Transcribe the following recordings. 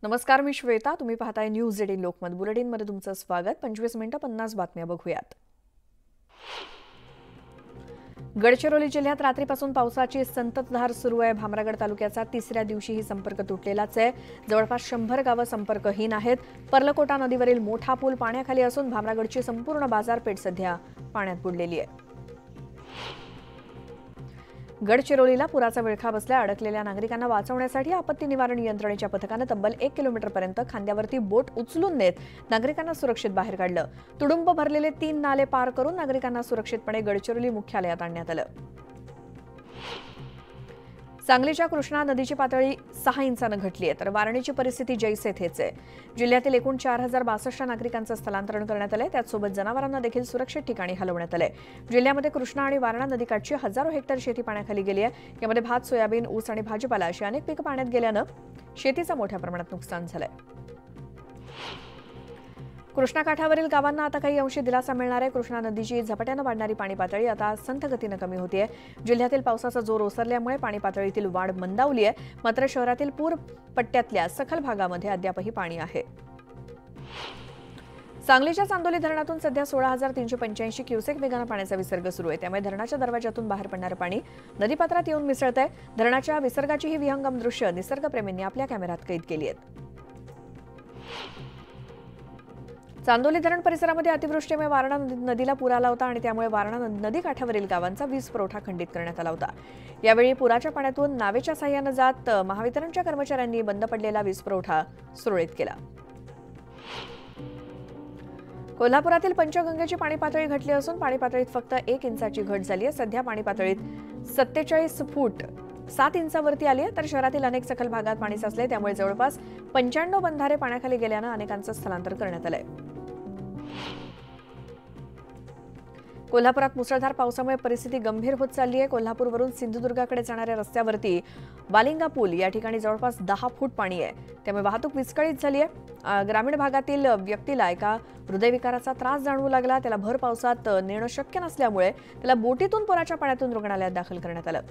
नमस्कार, मी श्वेता. तुम्ही पाहताय न्यूज 18 लोकमत. बुलेटिनमध्ये तुमचं स्वागत. 25 मिनिटं 50 बातम्या बघूयात. गडचिरोली जिल्ह्यात रात्रीपासून पावसाची संततधार सुरू आहे. भामरागड तालुक्याचा तिसऱ्या दिवशीही संपर्क तुटलेलाच आहे. जवळपास 100 गावं संपर्कहीन आहेत. पर्लकोटा नदीवरील मोठा पूल पाण्याखाली असून भामरागडची संपूर्ण बाजारपेठ सध्या पाण्यात बुडलेली आहे. गडचिरोलीला पुराचा विळखा बसला. अडकलेल्या नागरिकांना वाचवण्यासाठी आपत्ती निवारण यंत्रणेच्या पथकानं तब्बल 1 किलोमीटरपर्यंत खांद्यावरती बोट उचलून नेत नागरिकांना सुरक्षित बाहेर काढलं. तुडुंब भरलेले 3 नाले पार करून नागरिकांना सुरक्षितपणे गडचिरोली मुख्यालयात आणण्यात आलं. सांगलीच्या कृष्णा नदीची पातळी 6 इंचानं घटली आहे, तर वारणेची परिस्थिती जैसे थेच आहे. जिल्ह्यातील एकूण 4062 नागरिकांचं स्थलांतरण करण्यात आलंय. त्याचसोबत जनावरांना देखील सुरक्षित ठिकाणी हलवण्यात आलंय. जिल्ह्यामध्ये कृष्णा आणि वारणा नदीकाठची हजारो हेक्टर शेती पाण्याखाली गेली आहे. यामध्ये भात, सोयाबीन, ऊस आणि भाजीपाला अशी अनेक पिकं पाण्यात गेल्यानं शेतीचं मोठ्या प्रमाणात नुकसान झालंय. कृष्णा काठावरील गावांना आता काही अंशी दिलासा मिळणार आहे. कृष्णा नदीची झपाट्यानं वाढणारी पाणी पातळी आता संथ गतीनं कमी होतीये. जिल्ह्यातील पावसाचा जोर ओसरल्यामुळे पाणी पातळीतील वाढ मंदावली आहे. मात्र शहरातील पूर पट्ट्यातल्या सखल भागामध्ये अद्यापही पाणी आहे. सांगलीच्या चांदोली धरणातून सध्या 16,385 क्युसेक वेगानं पाण्याचा विसर्ग सुरू आहे. त्यामुळे धरणाच्या दरवाजातून बाहेर पडणारं पाणी नदीपात्रात येऊन मिसळतंय. धरणाच्या विसर्गाची ही विहंगम दृश्य निसर्गप्रेमींनी आपल्या कॅमेऱ्यात कैद केली आहेत. चांदोली धरण परिसरामध्ये अतिवृष्टीमुळे वारणा नदीला पूर आला होता आणि त्यामुळे वारणा नदी काठावरील गावांचा वीज पुरवठा खंडित करण्यात आला होता. यावेळी पुराच्या पाण्यातून नावेच्या साह्यानं जात महावितरणच्या कर्मचाऱ्यांनी बंद पडलेला वीज पुरवठा सुरळीत केला. कोल्हापुरातील पंचगंगेची पाणी पातळी घटली असून पाणी पातळीत फक्त 1 इंचाची घट झाली आहे. सध्या पाणी पातळीत 47 फूट 7 इंचावरती आली आहे. तर शहरातील अनेक सखल भागात पाणी साचले. त्यामुळे जवळपास 95 बंधारे पाण्याखाली गेल्यानं अनेकांचं स्थलांतर करण्यात आलंय. कोल्हापुरात मुसळधार पावसामुळे परिस्थिती गंभीर होत चालली आहे. कोल्हापूरवरून सिंधुदुर्गाकडे जाणाऱ्या रस्त्यावरती वालिंगा पूल या ठिकाणी जवळपास 10 फूट पाणी आहे. त्यामुळे वाहतूक विस्कळीत झाली आहे. ग्रामीण भागातील व्यक्तीला एका हृदयविकाराचा त्रास जाणवू लागला. त्याला भर पावसात नेणं शक्य नसल्यामुळे त्याला बोटीतून पुराच्या पाण्यातून रुग्णालयात दाखल करण्यात आलं.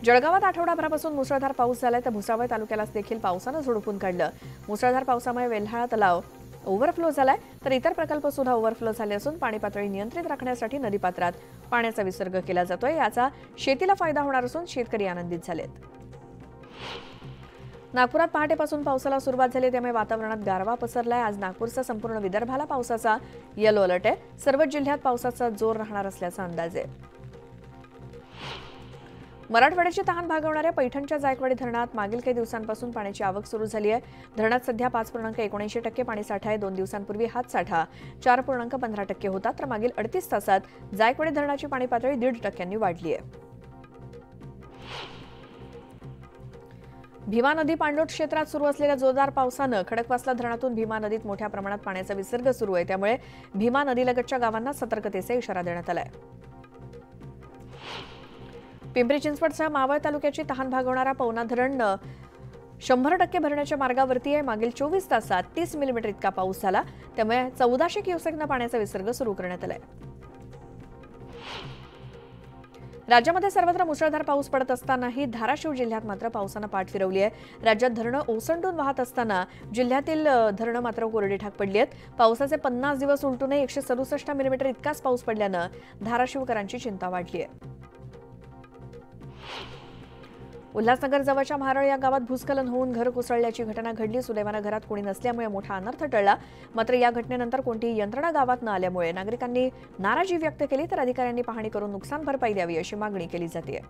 जळगावात आठवडाभरापासून मुसळधार पाऊस झालाय, तर भुसावळ तालुक्यालाच देखील पावसानं झोडपून काढलं. मुसळधार पावसामुळे वेल्हाळा तलाव ओव्हरफ्लो झालाय, तर इतर प्रकल्प सुद्धा ओव्हरफ्लो झाले असून पाणी पातळी नियंत्रित राखण्यासाठी नदीपात्रात पाण्याचा विसर्ग केला जातोय. याचा शेतीला फायदा होणार असून शेतकरी आनंदित झालेत. नागपुरात पहाटेपासून पावसाला सुरुवात झाली, त्यामुळे वातावरणात गारवा पसरलाय. आज नागपूरचा संपूर्ण विदर्भाला पावसाचा येलो अलर्ट आहे. सर्वच जिल्ह्यात पावसाचा जोर राहणार असल्याचा अंदाज आहे. मराठवाड्याची तहान भागवणाऱ्या पैठणच्या जायकवाडी धरणात मागील काही दिवसांपासून पाण्याची आवक सुरू झाली आहे. धरणात सध्या 5.79% पाणीसाठा आहे. 2 दिवसांपूर्वी हाच साठा 4.15% होता, तर मागील 38 तासात जायकवाडी धरणाची पाणी पातळी 1.5% वाढली आहे. भीमा नदी पाणलोट क्षेत्रात सुरू असलेल्या जोरदार पावसानं खडकवासला धरणातून भीमा नदीत मोठ्या प्रमाणात पाण्याचा विसर्ग सुरू आहे. त्यामुळे भीमा नदीलगतच्या गावांना सतर्कतेचा इशारा देण्यात आलाय. पिंपरी चिंचवडसह मावळ तालुक्याची तहान भागवणारा पवना धरण 100% भरण्याच्या मार्गावरती आहे. मागील 24 तासात 30 मिलीमीटर इतका पाऊस झाला. त्यामुळे 1400 क्युसेकनं पाण्याचा विसर्ग सुरू करण्यात आलाय. राज्यामध्ये सर्वत्र मुसळधार पाऊस पडत असतानाही धाराशिव जिल्ह्यात मात्र पावसानं पाठ फिरवली आहे. राज्यात धरणं ओसंडून वाहत असताना जिल्ह्यातील धरणं मात्र कोरडी ठाक पडली आहेत. पावसाचे 50 दिवस उलटूनही 167 मिलीमीटर इतकाच पाऊस पडल्यानं धाराशिवकरांची चिंता वाढली आहे. उल्हासनगर जवळच्या म्हारळ या गावात भूस्खलन होऊन घर कोसळल्याची घटना घडली. सुदैवानं घरात कोणी नसल्यामुळे मोठा अनर्थ टळला. मात्र या घटनेनंतर कोणतीही यंत्रणा गावात न आल्यामुळे नागरिकांनी नाराजी व्यक्त केली, तर अधिकाऱ्यांनी पाहणी करून नुकसान भरपाई द्यावी अशी मागणी केली जाते.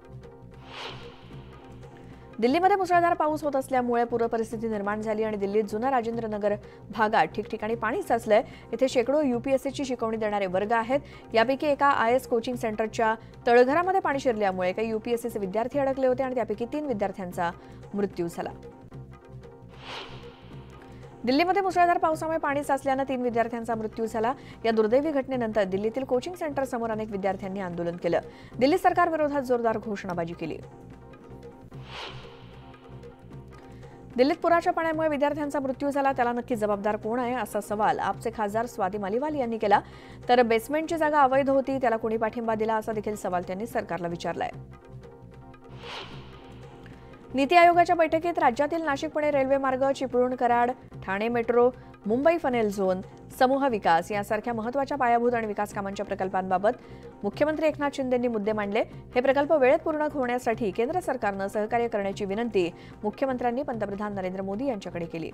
दिल्लीमध्ये मुसळधार पाऊस होत असल्यामुळे पूरपरिस्थिती निर्माण झाली आणि दिल्लीत जुना राजेंद्रनगर भागात ठिकठिकाणी पाणी साचलंय. इथे शेकडो UPSCची शिकवणी देणारे वर्ग आहेत. यापैकी एका IS कोचिंग सेंटरच्या तळघरामध्ये पाणी शिरल्यामुळे काही UPSCचे विद्यार्थी अडकले होते आणि त्यापैकी 3 विद्यार्थ्यांचा मृत्यू झाला. दिल्लीमध्ये मुसळधार पावसामुळे पाणी साचल्यानं 3 विद्यार्थ्यांचा मृत्यू झाला. या दुर्दैवी घटनेनंतर दिल्लीतील कोचिंग सेंटर समोर अनेक विद्यार्थ्यांनी आंदोलन केलं. दिल्ली सरकारविरोधात जोरदार घोषणाबाजी केली. दिल्लीत पुराच्या पाण्यामुळे विद्यार्थ्यांचा मृत्यू झाला, त्याला नक्की जबाबदार कोण आहे असा सवाल आपचे खासदार स्वाती मालिवाल यांनी केला. तर बेसमेंटची जागा अवैध होती, त्याला कोणी पाठिंबा दिला असा देखील सवाल त्यांनी सरकारला विचारलाय. नीती आयोगाच्या बैठकीत राज्यातील नाशिक पुणे रेल्वे मार्ग, Chiplun Karad, Thane metro, Mumbai funnel zone, समूह विकास यासारख्या महत्त्वाच्या पायाभूत आणि विकास कामांच्या प्रकल्पांबाबत मुख्यमंत्री एकनाथ शिंदेंनी मुद्दे मांडले. हे प्रकल्प वेळेत पूर्ण होण्यासाठी केंद्र सरकारनं सहकार्य करण्याची विनंती मुख्यमंत्र्यांनी पंतप्रधान नरेंद्र मोदी यांच्याकडे केली.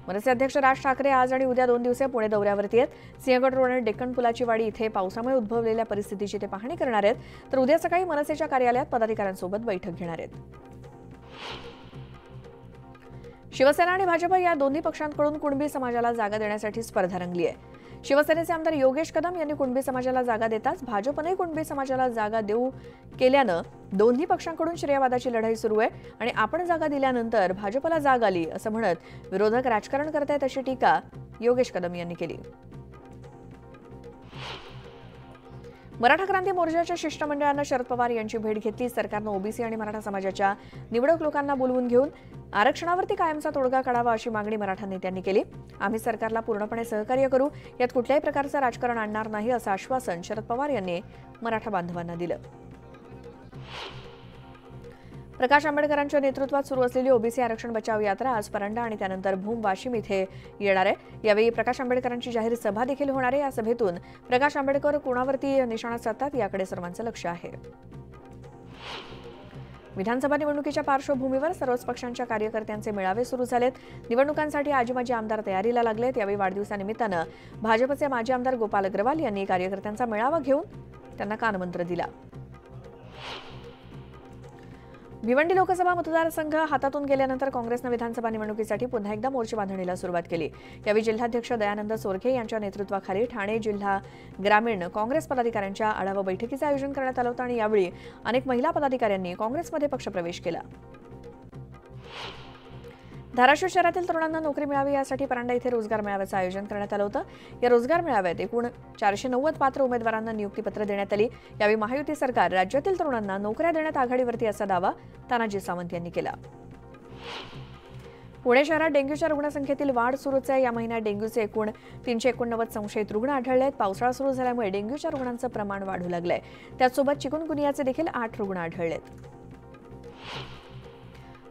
मनसे अध्यक्ष राज ठाकरे आज आणि उद्या 2 दिवसीय पुणे दौऱ्यावरती आहेत. सिंहगड रोड आणि डेक्कन पुलाची वाडी इथे पावसामुळे उद्भवलेल्या परिस्थितीची ते पाहणी करणार आहेत. तर उद्या सकाळी मनसेच्या कार्यालयात पदाधिकाऱ्यांसोबत बैठक घेणार आहेत. शिवसेना आणि भाजप या दोन्ही पक्षांकडून कुणबी समाजाला जागा देण्यासाठी स्पर्धा रंगली आहे. शिवसेनेचे आमदार योगेश कदम यांनी कुणबी समाजाला जागा देताच भाजपने कुणबी समाजाला जागा देऊ केल्यानं दोन्ही पक्षांकडून श्रेयवादाची लढाई सुरू आहे आणि आपण जागा दिल्यानंतर भाजपला जाग आली असं म्हणत विरोधक राजकारण करतायत अशी टीका योगेश कदम यांनी केली. मराठा क्रांती मोर्चाच्या शिष्टमंडळानं शरद पवार यांची भेट घेतली. सरकारनं ओबीसी आणि मराठा समाजाच्या निवडक लोकांना बोलवून घेऊन आरक्षणावरती कायमचा तोडगा काढावा अशी मागणी मराठा नेत्यांनी केली. आम्ही सरकारला पूर्णपणे सहकार्य करू, यात कुठल्याही प्रकारचं राजकारण आणणार नाही असं आश्वासन शरद पवार यांनी मराठा बांधवांना दिलं. प्रकाश आंबेडकरांच्या नेतृत्वात सुरू असलेली ओबीसी आरक्षण बचाव यात्रा आज परांडा आणि त्यानंतर भूम वाशिम इथे येणार आहे. यावेळी प्रकाश आंबेडकरांची जाहीर सभा देखील होणार आहे. या सभेतून प्रकाश आंबेडकर कोणावरती निशाणा साधतात याकडे सर्वांचं लक्ष आहे. विधानसभा निवडणुकीच्या पार्श्वभूमीवर सर्वच पक्षांच्या कार्यकर्त्यांचे मेळावे सुरू झालेत. निवडणुकांसाठी आजी माजी आमदार तयारीला लागलेत. यावेळी वाढदिवसानिमित्तानं भाजपचे माजी आमदार गोपाल अग्रवाल यांनी कार्यकर्त्यांचा मेळावा घेऊन त्यांना कानमंत्र दिला. भिवंडी लोकसभा मतदारसंघ हातातून गेल्यानंतर काँग्रेसनं विधानसभा निवडणुकीसाठी पुन्हा एकदा मोर्चे बांधणीला सुरुवात केली. यावेळी जिल्हाध्यक्ष दयानंद सोरखे यांच्या नेतृत्वाखाली ठाणे जिल्हा ग्रामीण काँग्रेस पदाधिकाऱ्यांच्या आढावा बैठकीचं आयोजन करण्यात आलं होतं आणि यावेळी अनेक महिला पदाधिकाऱ्यांनी काँग्रेसमध्ये पक्षप्रवेश केला. धाराशिव शहरातील तरुणांना नोकरी मिळावी यासाठी परांडा इथे रोजगार मेळाव्याचं आयोजन करण्यात आलं होतं. या रोजगार मेळाव्यात एकूण 490 पात्र उमेदवारांना नियुक्तीपत्र देण्यात आली. यावेळी महायुती सरकार राज्यातील तरुणांना नोकऱ्या देण्यात आघाडीवरती असा दावा तानाजी सावंत यांनी केला. पुणे शहरात डेंग्यूच्या रुग्णसंख्येतील वाढ सुरूच आहे. या महिन्यात डेंग्यूचे एकूण 389 संशयित रुग्ण आढळले आहेत. पावसाळा सुरू झाल्यामुळे डेंग्यूच्या रुग्णांचं प्रमाण वाढू लागलंय. त्याचसोबत चिकुनगुनियाचे देखील 8 रुग्ण आढळलेत.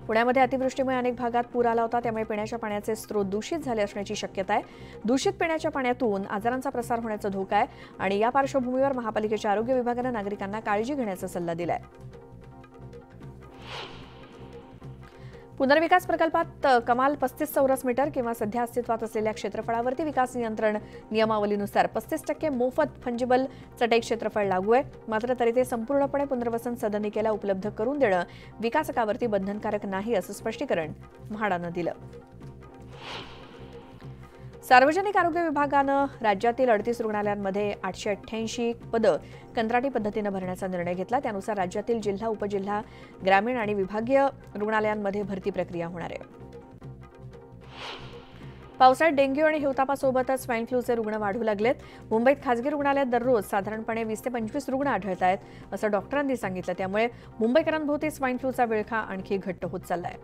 पुण्यामध्ये अतिवृष्टीमुळे अनेक भागात पूर आला होता. त्यामुळे पिण्याच्या पाण्याचे स्रोत दूषित झाले असण्याची शक्यता आहे. दूषित पिण्याच्या पाण्यातून आजारांचा प्रसार होण्याचा धोका आहे आणि या पार्श्वभूमीवर महापालिकेच्या आरोग्य विभागानं नागरिकांना काळजी घेण्याचा सल्ला दिलाय. पुनर्विकास प्रकल्पात कमाल 35 चौरस मीटर किंवा सध्या अस्तित्वात असलेल्या क्षेत्रफळावरती विकास नियंत्रण नियमावलीनुसार 35% मोफत फंजिबल चटई क्षेत्रफळ लागू आहे. मात्र तरी ते संपूर्णपणे पुनर्वसन सदनिकेला उपलब्ध करून देणं विकासकावरती बंधनकारक नाही असं स्पष्टीकरण म्हाडानं दिलं. सार्वजनिक आरोग्य विभागानं राज्यातील 38 रुग्णालयांमध्ये 888 पदं कंत्राटी पद्धतीनं भरण्याचा निर्णय घेतला. त्यानुसार राज्यातील जिल्हा, उपजिल्हा, ग्रामीण आणि विभागीय रुग्णालयांमध्ये भरती प्रक्रिया होणार आहे. पावसाळ्यात डेंग्यू आणि हिवतापासोबतच स्वाईन फ्लूचे रुग्ण वाढू लागलेत. मुंबईत खासगी रुग्णालयात दररोज साधारणपणे 20 ते 25 रुग्ण आढळत आहेत असं डॉक्टरांनी सांगितलं. त्यामुळे मुंबईकरांभोवती स्वाईन फ्लूचा विळखा आणखी घट्ट होत चाललाय.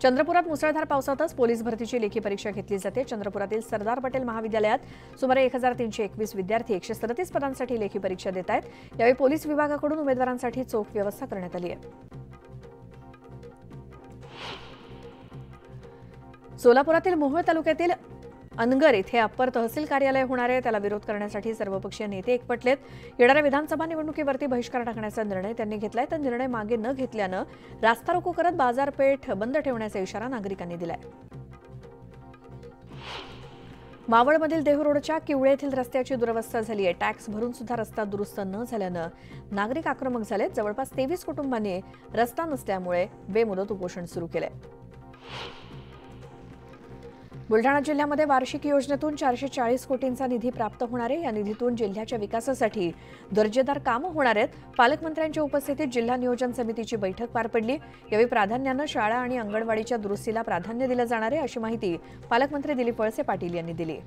चंद्रपुरात मुसळधार पावसातच पोलीस भरतीची लेखी परीक्षा घेतली जाते. चंद्रपुरातील सरदार पटेल महाविद्यालयात सुमारे 1321 विद्यार्थी 137 पदांसाठी लेखी परीक्षा देत आहेत. यावेळी पोलीस विभागाकडून उमेदवारांसाठी चोख व्यवस्था करण्यात आली आहे. सोलापुरातील मोहोळ तालुक्यातील अनगर इथे अप्पर तहसील कार्यालय होणार आहे. त्याला विरोध करण्यासाठी सर्वपक्षीय नेते एकवटलेत. येणाऱ्या विधानसभा निवडणुकीवरती बहिष्कार टाकण्याचा निर्णय त्यांनी घेतलाय. तर निर्णय मागे न घेतल्यानं रास्ता रोको करत बाजारपेठ बंद ठेवण्याचा इशारा नागरिकांनी दिलाय. मावळमधील देहरोडच्या किवळे येथील रस्त्याची दुरवस्था झाली आहे. टॅक्स भरून सुद्धा रस्ता दुरुस्त न झाल्यानं नागरिक आक्रमक झालेत. जवळपास 23 कुटुंबांनी रस्ता नसल्यामुळे बेमुदत उपोषण सुरू केलंय. बुलढाणा जिल्ह्यामध्ये वार्षिक योजनेतून 440 कोटींचा निधी प्राप्त होणार आहे. या निधीतून जिल्ह्याच्या विकासासाठी दर्जेदार कामं होणार आहेत. पालकमंत्र्यांच्या उपस्थितीत जिल्हा नियोजन समितीची बैठक पार पडली. यावेळी प्राधान्यानं शाळा आणि अंगणवाडीच्या दुरुस्तीला प्राधान्य दिलं जाणार आहे अशी माहिती पालकमंत्री दिलीप वळसे पाटील यांनी दिली.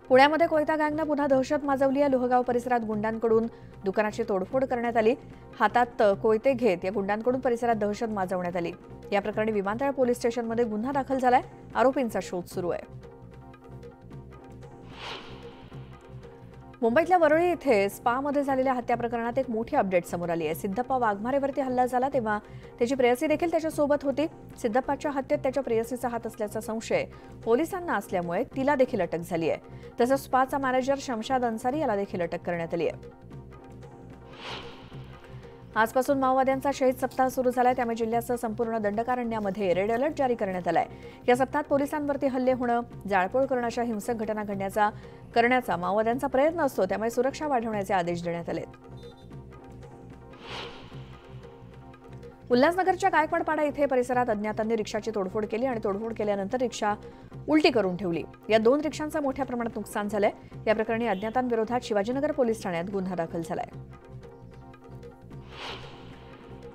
पुण्यामध्ये कोयता गँगनं पुन्हा दहशत माजवली आहे. लोहगाव परिसरात गुंडांकडून दुकानाची तोडफोड करण्यात आली. हातात कोयते घेत या गुंडांकडून परिसरात दहशत माजवण्यात आली. या प्रकरणी विमानतळ पोलीस स्टेशनमध्ये गुन्हा दाखल झालाय. आरोपींचा शोध सुरू आहे. मुंबईतल्या वरळी इथे स्पामध्ये झालेल्या हत्या प्रकरणात एक मोठी अपडेट समोर आली आहे. सिद्धप्पा वाघमारेवरती हल्ला झाला तेव्हा त्याची प्रेयसी देखील त्याच्यासोबत होती. सिद्धप्पाच्या हत्येत त्याच्या प्रेयसीचा हात असल्याचा संशय पोलिसांना असल्यामुळे तिला देखील अटक झाली आहे. तसंच स्पाचा मॅनेजर शमशाद अन्सारी याला देखील अटक करण्यात आली आहे. आजपासून माओवाद्यांचा शहीद सप्ताह सुरू झालाय, त्यामुळे जिल्ह्यासह संपूर्ण दंडकारण्यामध्ये रेड अलर्ट जारी करण्यात आलाय. या सप्ताहात पोलिसांवरती हल्ले होणं, जाळपोळ करणं अशा हिंसक घटना करण्याचा माओवाद्यांचा प्रयत्न असतो, त्यामुळे सुरक्षा वाढवण्याचे आदेश देण्यात आले. उल्हासनगरच्या गायकवाडपाडा इथे परिसरात अज्ञातांनी रिक्षाची तोडफोड केली आणि तोडफोड केल्यानंतर रिक्षा उलटी करून ठेवली. या 2 रिक्षांचं मोठ्या प्रमाणात नुकसान झालंय. या प्रकरणी अज्ञातांविरोधात शिवाजीनगर पोलीस ठाण्यात गुन्हा दाखल झालाय.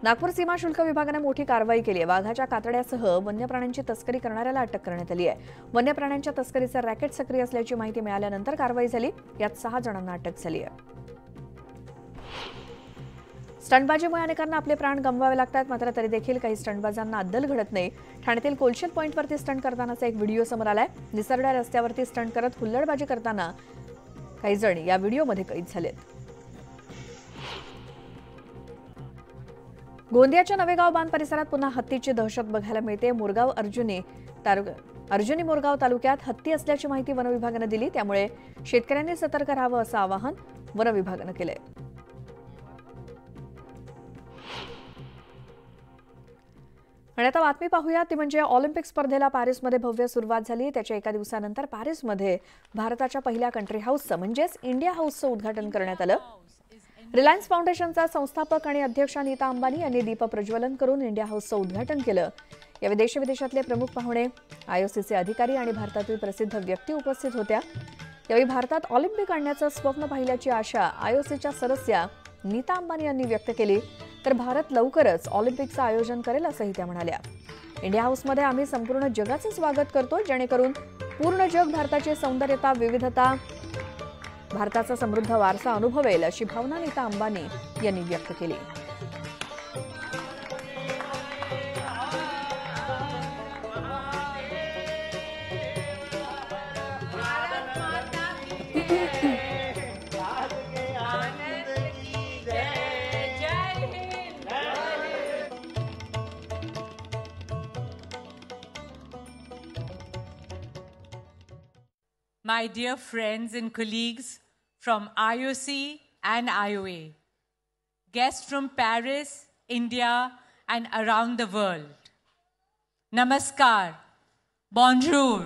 नागपूर सीमा शुल्क विभागाने मोठी कारवाई केली आहे. वाघाच्या कातड्यासह वन्य प्राण्यांची तस्करी करणाऱ्याला अटक करण्यात आली आहे. वन्य प्राण्यांच्या तस्करीचा रॅकेट सक्रिय असल्याची माहिती मिळाल्यानंतर कारवाई झाली. यात 6 जणांना अटक झाली आहे. स्टंटबाजीमुळे अनेकांना आपले प्राण गमवावे लागतात, मात्र तरी देखील काही स्टंटबाजांना अद्दल घडत नाही. ठाण्यातील कोलशेत पॉइंटवरती स्टंट करतानाचा एक व्हिडिओ समोर आलाय. निसरड्या रस्त्यावरती स्टंट करत हुल्लडबाजी करताना काही जण या व्हिडिओमध्ये कैद झालेत. गोंदियाच्या नवेगाव बांध परिसरात पुन्हा हत्तीची दहशत बघायला मिळते. अर्जुनी मोरगाव तालुक्यात हत्ती असल्याची माहिती वन विभागाने दिली, त्यामुळे शेतकऱ्यांनी सतर्क राहावं असं आवाहन वन विभागाने केलंय. आणि आता बातमी पाहूया ती म्हणजे ऑलिम्पिक स्पर्धेला पॅरिसमध्ये भव्य सुरुवात झाली. त्याच्या एका दिवसानंतर पॅरिसमध्ये भारताच्या पहिल्या कंट्री हाऊसचं म्हणजेच इंडिया हाऊसचं उद्घाटन करण्यात आलं. रिलायन्स फाउंडेशनचा संस्थापक आणि अध्यक्ष नीता अंबानी यांनी दीप प्रज्वलन करून इंडिया हाऊसचं उद्घाटन केलं. या देश-विदेशातले प्रमुख पाहुणे, आयओसीचे अधिकारी आणि भारतातील प्रसिद्ध व्यक्ती उपस्थित होत्या. यावेळी भारतात ऑलिम्पिक आणण्याचं स्वप्न पाहिल्याची आशा आयओसीच्या सदस्या नीता अंबानी यांनी व्यक्त केली. तर भारत लवकरच ऑलिम्पिकचं आयोजन करेल असंही त्या म्हणाल्या. इंडिया हाऊसमध्ये आम्ही संपूर्ण जगाचं स्वागत करतो, जेणेकरून पूर्ण जग भारताची सौंदर्यता, विविधता, भारताचा समृद्ध वारसा अनुभवेल अशी भावना नीता अंबानी यांनी व्यक्त केली. My dear friends and colleagues from IOC and IOA, guests from Paris, India, and around the world, Namaskar, bonjour.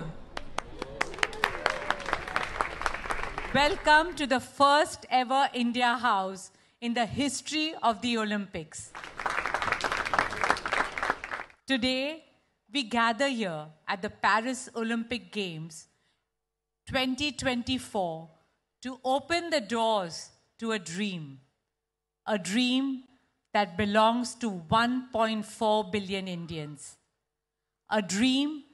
Welcome to the first ever India House in the history of the Olympics. Today, we gather here at the Paris Olympic Games 2024 to open the doors to a dream that belongs to 1.4 billion Indians, a dream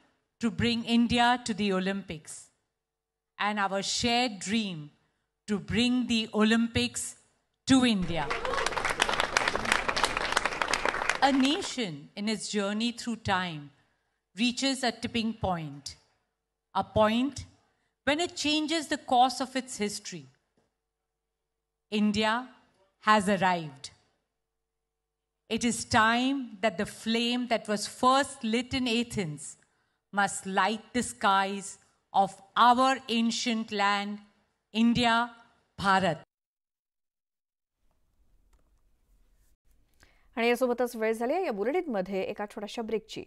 to bring India to the Olympics, and our shared dream to bring the Olympics to India. A nation in its journey through time reaches a tipping point, a point when it changes the course of its history. India has arrived. It is time that the flame that was first lit in Athens must light the skies of our ancient land, India, Bharat. आणि यासोबतच वेळ झाली या बुलेटिनमध्ये एका छोट्याशा ब्रेकची.